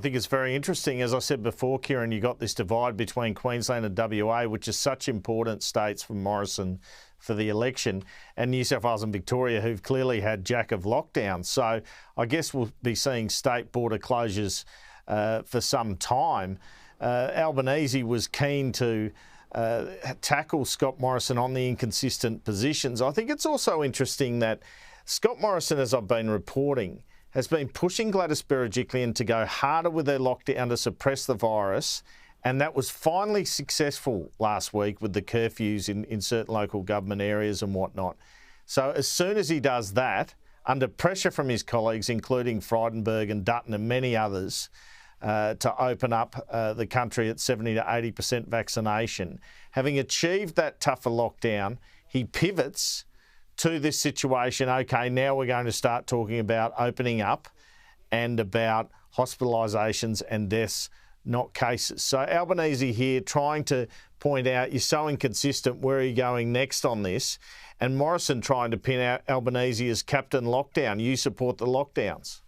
I think it's very interesting. As I said before, Kieran, you got this divide between Queensland and WA, which is such important states for Morrison for the election, and New South Wales and Victoria, who've clearly had jack of lockdowns. So I guess we'll be seeing state border closures for some time. Albanese was keen to tackle Scott Morrison on the inconsistent positions. I think it's also interesting that Scott Morrison, as I've been reporting, has been pushing Gladys Berejiklian to go harder with their lockdown to suppress the virus, and that was finally successful last week with the curfews in certain local government areas and whatnot. So as soon as he does that, under pressure from his colleagues, including Frydenberg and Dutton and many others, to open up the country at 70 to 80% vaccination, having achieved that tougher lockdown, he pivots to this situation. OK, now we're going to start talking about opening up and about hospitalisations and deaths, not cases. So Albanese here trying to point out you're so inconsistent, where are you going next on this? And Morrison trying to pin out Albanese as Captain Lockdown. You support the lockdowns.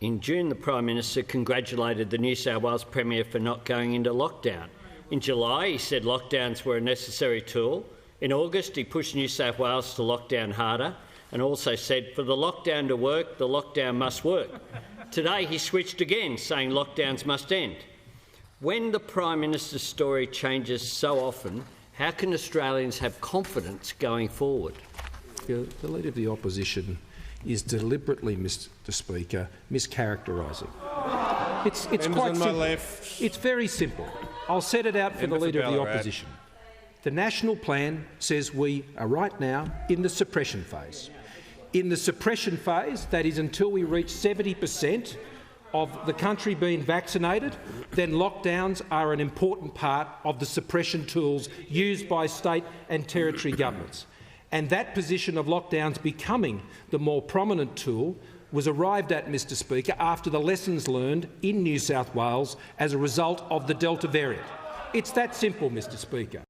In June, the Prime Minister congratulated the New South Wales Premier for not going into lockdown. In July, he said lockdowns were a necessary tool. In August, he pushed New South Wales to lock down harder and also said, for the lockdown to work, the lockdown must work. Today, he switched again, saying lockdowns must end. When the Prime Minister's story changes so often, how can Australians have confidence going forward? The Leader of the Opposition is deliberately, Mr Speaker, mischaracterising. It's quite simple. It's very simple. I'll set it out for the Leader of the Opposition. The National Plan says we are right now in the suppression phase. In the suppression phase, that is until we reach 70% of the country being vaccinated, then lockdowns are an important part of the suppression tools used by state and territory governments. And that position of lockdowns becoming the more prominent tool was arrived at, Mr Speaker, after the lessons learned in New South Wales as a result of the Delta variant. It's that simple, Mr Speaker.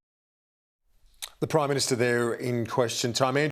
The Prime Minister there in question time.